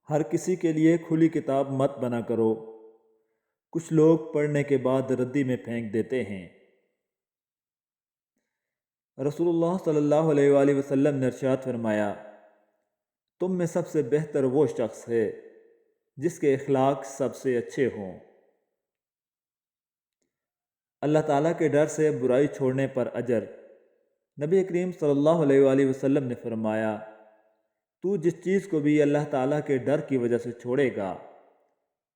ہر کسی کے لیے کھلی کتاب مت بنا کرو۔ کچھ لوگ پڑھنے کے بعد ردی میں پھینک دیتے ہیں۔ رسول اللہ صلی اللہ علیہ وآلہ وسلم نے ارشاد فرمایا، تم میں سب سے بہتر وہ شخص ہے جس کے اخلاق سب سے اچھے ہوں۔ اللہ تعالیٰ کے ڈر سے برائی چھوڑنے پر اجر۔ نبی کریم صلی اللہ علیہ وآلہ وسلم نے فرمایا، تو جس چیز کو بھی اللہ تعالیٰ کے ڈر کی وجہ سے چھوڑے گا،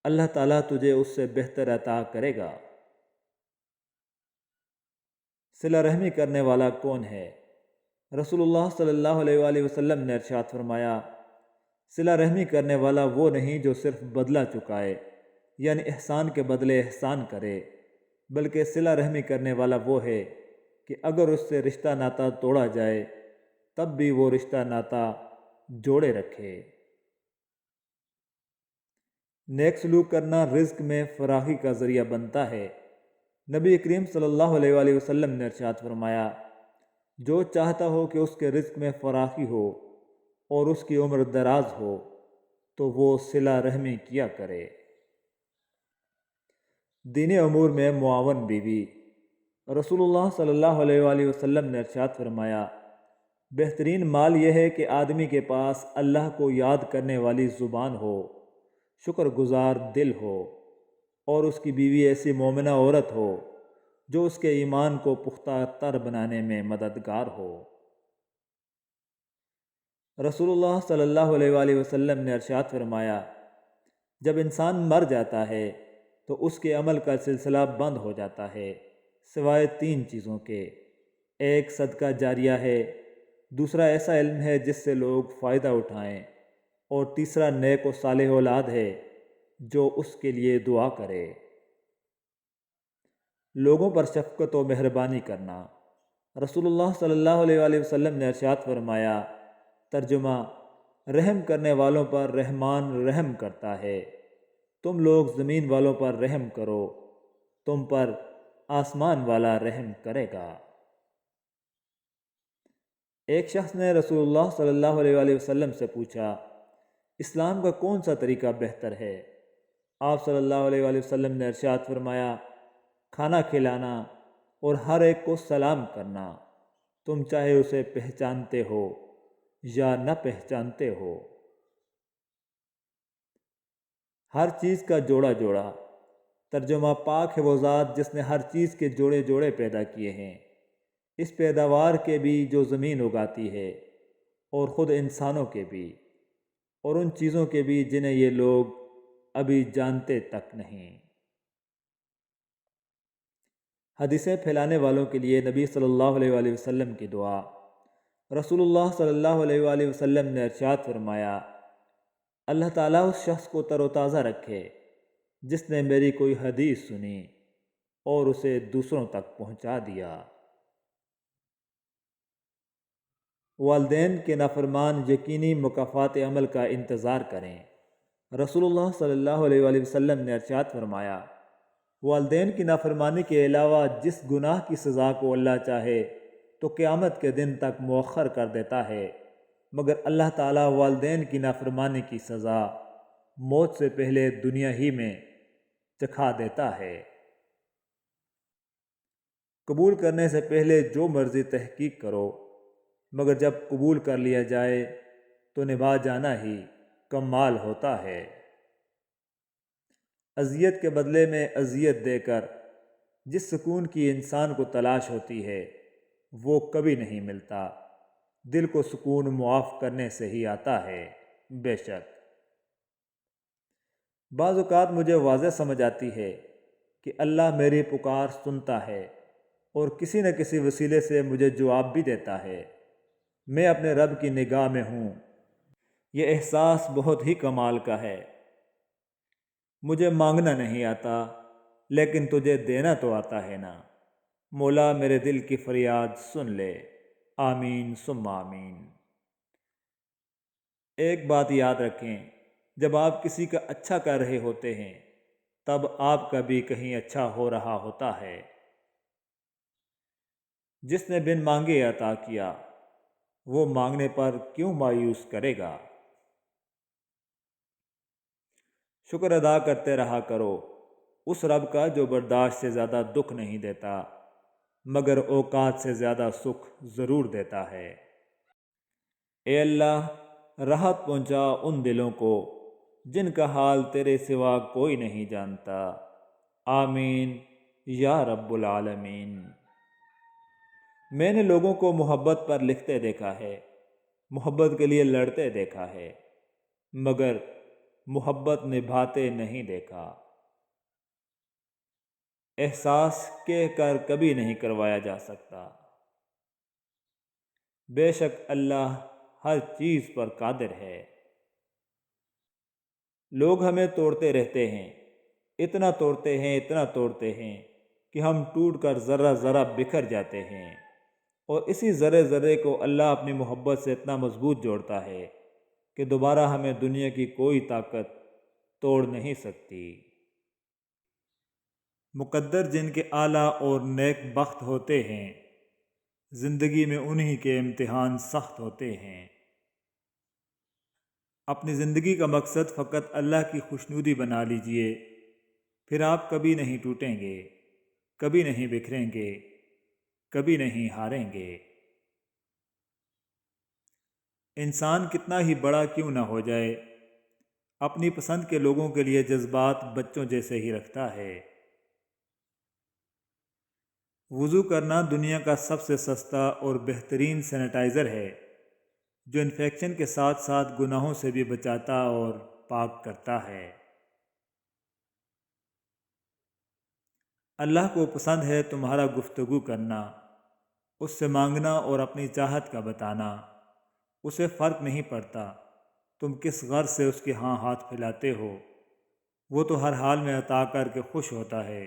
اللہ تعالیٰ تجھے اس سے بہتر عطا کرے گا۔ صلہ رحمی کرنے والا کون ہے؟ رسول اللہ صلی اللہ علیہ وآلہ وسلم نے ارشاد فرمایا، صلہ رحمی کرنے والا وہ نہیں جو صرف بدلہ چکائے، یعنی احسان کے بدلے احسان کرے، بلکہ صلہ رحمی کرنے والا وہ ہے کہ اگر اس سے رشتہ ناتا توڑا جائے تب بھی وہ رشتہ ناتا جوڑے رکھے۔ نیک سلوک کرنا رزق میں فراخی کا ذریعہ بنتا ہے۔ نبی کریم صلی اللہ علیہ وآلہ وسلم نے ارشاد فرمایا، جو چاہتا ہو کہ اس کے رزق میں فراخی ہو اور اس کی عمر دراز ہو تو وہ صلہ رحمی کیا کرے۔ دینی امور میں معاون بیوی۔ رسول اللہ صلی اللہ علیہ وآلہ وسلم نے ارشاد فرمایا، بہترین مال یہ ہے کہ آدمی کے پاس اللہ کو یاد کرنے والی زبان ہو، شکر گزار دل ہو، اور اس کی بیوی ایسی مومنہ عورت ہو جو اس کے ایمان کو پختہ تر بنانے میں مددگار ہو۔ رسول اللہ صلی اللہ علیہ وآلہ وسلم نے ارشاد فرمایا، جب انسان مر جاتا ہے تو اس کے عمل کا سلسلہ بند ہو جاتا ہے سوائے تین چیزوں کے۔ ایک صدقہ جاریہ ہے، دوسرا ایسا علم ہے جس سے لوگ فائدہ اٹھائیں، اور تیسرا نیک و صالح اولاد ہے جو اس کے لیے دعا کرے۔ لوگوں پر شفقت و مہربانی کرنا۔ رسول اللہ صلی اللہ علیہ وآلہ وسلم نے ارشاد فرمایا، ترجمہ، رحم کرنے والوں پر رحمان رحم کرتا ہے۔ تم لوگ زمین والوں پر رحم کرو، تم پر آسمان والا رحم کرے گا۔ ایک شخص نے رسول اللہ صلی اللہ علیہ وآلہ وسلم سے پوچھا، اسلام کا کون سا طریقہ بہتر ہے؟ آپ صلی اللہ علیہ وآلہ وسلم نے ارشاد فرمایا، کھانا کھلانا اور ہر ایک کو سلام کرنا، تم چاہے اسے پہچانتے ہو یا نہ پہچانتے ہو۔ ہر چیز کا جوڑا جوڑا۔ ترجمہ، پاک ہے وہ ذات جس نے ہر چیز کے جوڑے جوڑے پیدا کیے ہیں، اس پیداوار کے بھی جو زمین اگاتی ہے، اور خود انسانوں کے بھی، اور ان چیزوں کے بھی جنہیں یہ لوگ ابھی جانتے تک نہیں۔ حدیثیں پھیلانے والوں کے لیے نبی صلی اللہ علیہ وآلہ وسلم کی دعا۔ رسول اللہ صلی اللہ علیہ وآلہ وسلم نے ارشاد فرمایا، اللہ تعالیٰ اس شخص کو تر و تازہ رکھے جس نے میری کوئی حدیث سنی اور اسے دوسروں تک پہنچا دیا۔ والدین کے نافرمان یقینی مکافات عمل کا انتظار کریں۔ رسول اللہ صلی اللہ علیہ وآلہ وسلم نے ارشاد فرمایا، والدین کی نافرمانی کے علاوہ جس گناہ کی سزا کو اللہ چاہے تو قیامت کے دن تک مؤخر کر دیتا ہے، مگر اللہ تعالیٰ والدین کی نافرمانی کی سزا موت سے پہلے دنیا ہی میں چکھا دیتا ہے۔ قبول کرنے سے پہلے جو مرضی تحقیق کرو، مگر جب قبول کر لیا جائے تو نبھا جانا ہی کمال ہوتا ہے۔ اذیت کے بدلے میں اذیت دے کر جس سکون کی انسان کو تلاش ہوتی ہے وہ کبھی نہیں ملتا۔ دل کو سکون معاف کرنے سے ہی آتا ہے۔ بے شک بعض اوقات مجھے واضح سمجھ آتی ہے کہ اللہ میری پکار سنتا ہے اور کسی نہ کسی وسیلے سے مجھے جواب بھی دیتا ہے۔ میں اپنے رب کی نگاہ میں ہوں، یہ احساس بہت ہی کمال کا ہے۔ مجھے مانگنا نہیں آتا لیکن تجھے دینا تو آتا ہے نا۔ مولا میرے دل کی فریاد سن لے، آمین ثم آمین۔ ایک بات یاد رکھیں، جب آپ کسی کا اچھا کر رہے ہوتے ہیں تب آپ کا بھی کہیں اچھا ہو رہا ہوتا ہے۔ جس نے بن مانگے عطا کیا وہ مانگنے پر کیوں مایوس کرے گا؟ شکر ادا کرتے رہا کرو اس رب کا جو برداشت سے زیادہ دکھ نہیں دیتا مگر اوقات سے زیادہ سکھ ضرور دیتا ہے۔ اے اللہ، راحت پہنچا ان دلوں کو جن کا حال تیرے سوا کوئی نہیں جانتا۔ آمین یا رب العالمین۔ میں نے لوگوں کو محبت پر لکھتے دیکھا ہے، محبت کے لیے لڑتے دیکھا ہے، مگر محبت نبھاتے نہیں دیکھا۔ احساس کہہ کر کبھی نہیں کروایا جا سکتا۔ بے شک اللہ ہر چیز پر قادر ہے۔ لوگ ہمیں توڑتے رہتے ہیں، اتنا توڑتے ہیں، اتنا توڑتے ہیں کہ ہم ٹوٹ کر ذرہ ذرہ بکھر جاتے ہیں، اور اسی ذرے ذرے کو اللہ اپنی محبت سے اتنا مضبوط جوڑتا ہے کہ دوبارہ ہمیں دنیا کی کوئی طاقت توڑ نہیں سکتی۔ مقدر جن کے اعلیٰ اور نیک بخت ہوتے ہیں، زندگی میں انہی کے امتحان سخت ہوتے ہیں۔ اپنی زندگی کا مقصد فقط اللہ کی خوشنودی بنا لیجئے، پھر آپ کبھی نہیں ٹوٹیں گے، کبھی نہیں بکھریں گے، کبھی نہیں ہاریں گے۔ انسان کتنا ہی بڑا کیوں نہ ہو جائے، اپنی پسند کے لوگوں کے لیے جذبات بچوں جیسے ہی رکھتا ہے۔ وضو کرنا دنیا کا سب سے سستا اور بہترین سینیٹائزر ہے جو انفیکشن کے ساتھ ساتھ گناہوں سے بھی بچاتا اور پاک کرتا ہے۔ اللہ کو پسند ہے تمہارا گفتگو کرنا، اس سے مانگنا اور اپنی چاہت کا بتانا۔ اسے فرق نہیں پڑتا تم کس غرض سے اس کے ہاں ہاتھ پھیلاتے ہو، وہ تو ہر حال میں عطا کر کے خوش ہوتا ہے۔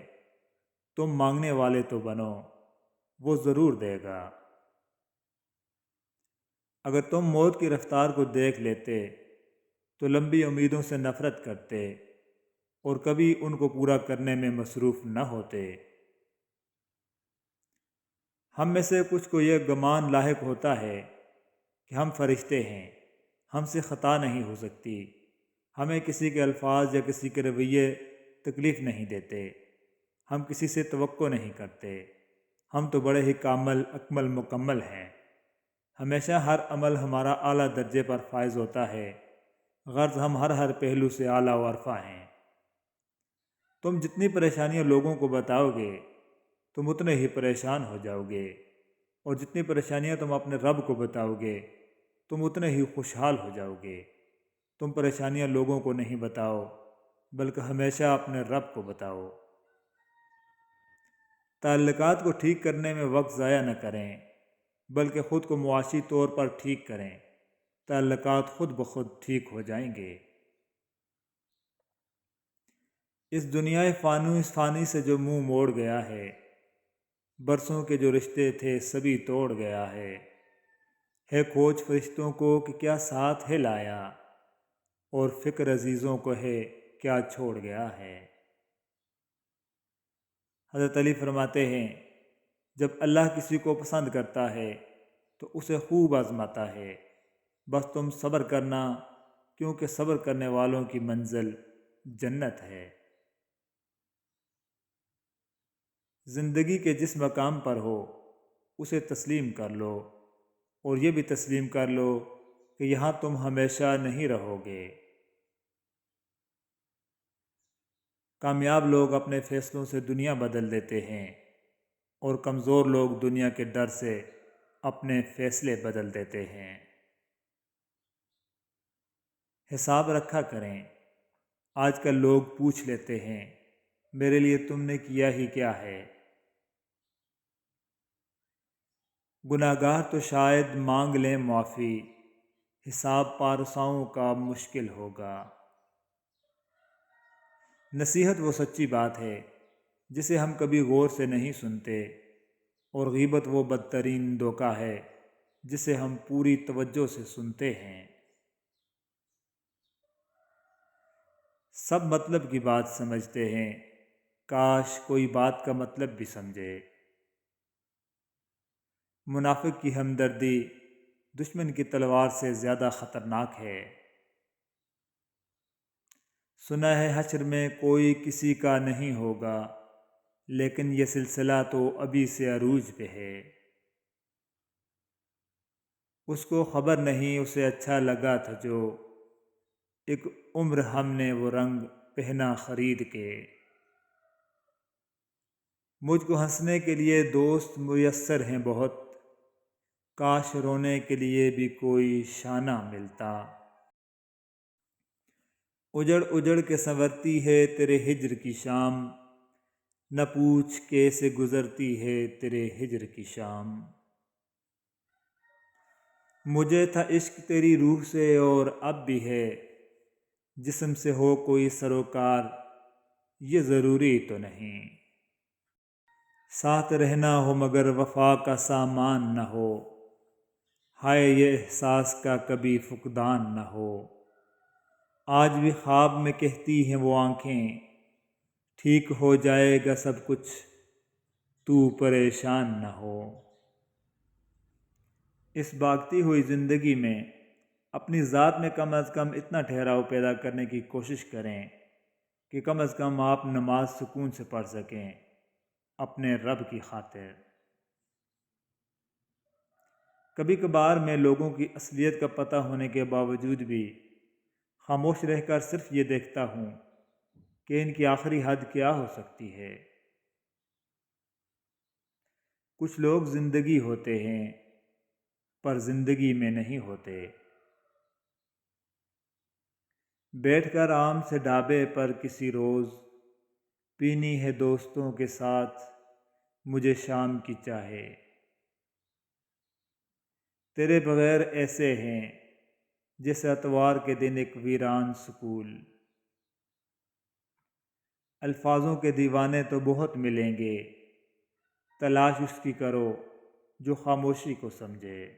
تم مانگنے والے تو بنو، وہ ضرور دے گا۔ اگر تم موت کی رفتار کو دیکھ لیتے تو لمبی امیدوں سے نفرت کرتے اور کبھی ان کو پورا کرنے میں مصروف نہ ہوتے۔ ہم میں سے کچھ کو یہ گمان لاحق ہوتا ہے کہ ہم فرشتے ہیں، ہم سے خطا نہیں ہو سکتی، ہمیں کسی کے الفاظ یا کسی کے رویے تکلیف نہیں دیتے، ہم کسی سے توقع نہیں کرتے، ہم تو بڑے ہی کامل اکمل مکمل ہیں، ہمیشہ ہر عمل ہمارا اعلیٰ درجے پر فائز ہوتا ہے، غرض ہم ہر پہلو سے اعلیٰ و ارفع ہیں۔ تم جتنی پریشانیاں لوگوں کو بتاؤ گے تم اتنے ہی پریشان ہو جاؤ گے، اور جتنی پریشانیاں تم اپنے رب کو بتاؤ گے تم اتنے ہی خوشحال ہو جاؤ گے۔ تم پریشانیاں لوگوں کو نہیں بتاؤ بلکہ ہمیشہ اپنے رب کو بتاؤ۔ تعلقات کو ٹھیک کرنے میں وقت ضائع نہ کریں بلکہ خود کو معاشی طور پر ٹھیک کریں، تعلقات خود بخود ٹھیک ہو جائیں گے۔ اس دنیا فانی سے جو منہ موڑ گیا ہے، برسوں کے جو رشتے تھے سبھی توڑ گیا ہے کھوج فرشتوں کو کہ کیا ساتھ ہے لایا، اور فکر عزیزوں کو ہے کیا چھوڑ گیا ہے۔ حضرت علی فرماتے ہیں جب اللہ کسی کو پسند کرتا ہے تو اسے خوب آزماتا ہے، بس تم صبر کرنا کیونکہ صبر کرنے والوں کی منزل جنت ہے۔ زندگی کے جس مقام پر ہو اسے تسلیم کر لو، اور یہ بھی تسلیم کر لو کہ یہاں تم ہمیشہ نہیں رہو گے۔ کامیاب لوگ اپنے فیصلوں سے دنیا بدل دیتے ہیں، اور کمزور لوگ دنیا کے ڈر سے اپنے فیصلے بدل دیتے ہیں۔ حساب رکھا کریں، آج کل لوگ پوچھ لیتے ہیں میرے لیے تم نے کیا ہی کیا ہے۔ گناہگار تو شاید مانگ لیں معافی، حساب پارساؤں کا مشکل ہوگا۔ نصیحت وہ سچی بات ہے جسے ہم کبھی غور سے نہیں سنتے، اور غیبت وہ بدترین دھوکہ ہے جسے ہم پوری توجہ سے سنتے ہیں۔ سب مطلب کی بات سمجھتے ہیں، کاش کوئی بات کا مطلب بھی سمجھے۔ منافق کی ہمدردی دشمن کی تلوار سے زیادہ خطرناک ہے۔ سنا ہے حشر میں کوئی کسی کا نہیں ہوگا، لیکن یہ سلسلہ تو ابھی سے عروج پہ ہے۔ اس کو خبر نہیں اسے اچھا لگا تھا جو، ایک عمر ہم نے وہ رنگ پہنا خرید کے۔ مجھ کو ہنسنے کے لیے دوست میسر ہیں بہت، کاش رونے کے لیے بھی کوئی شانہ ملتا۔ اجڑ اجڑ کے سنورتی ہے تیرے ہجر کی شام، نہ پوچھ کیسے گزرتی ہے تیرے ہجر کی شام۔ مجھے تھا عشق تیری روح سے اور اب بھی ہے، جسم سے ہو کوئی سروکار یہ ضروری تو نہیں۔ ساتھ رہنا ہو مگر وفا کا سامان نہ ہو، ہائے یہ احساس کا کبھی فقدان نہ ہو۔ آج بھی خواب میں کہتی ہیں وہ آنکھیں، ٹھیک ہو جائے گا سب کچھ تو پریشان نہ ہو۔ اس بھاگتی ہوئی زندگی میں اپنی ذات میں کم از کم اتنا ٹھہراؤ پیدا کرنے کی کوشش کریں کہ کم از کم آپ نماز سکون سے پڑھ سکیں اپنے رب کی خاطر۔ کبھی کبھار میں لوگوں کی اصلیت کا پتہ ہونے کے باوجود بھی خاموش رہ کر صرف یہ دیکھتا ہوں کہ ان کی آخری حد کیا ہو سکتی ہے۔ کچھ لوگ زندگی ہوتے ہیں پر زندگی میں نہیں ہوتے۔ بیٹھ کر آم سے ڈھابے پر کسی روز، پینی ہے دوستوں کے ساتھ مجھے شام کی چاہے۔ تیرے بغیر ایسے ہیں جیسے اتوار کے دن ایک ویران سکول۔ الفاظوں کے دیوانے تو بہت ملیں گے، تلاش اس کی کرو جو خاموشی کو سمجھے۔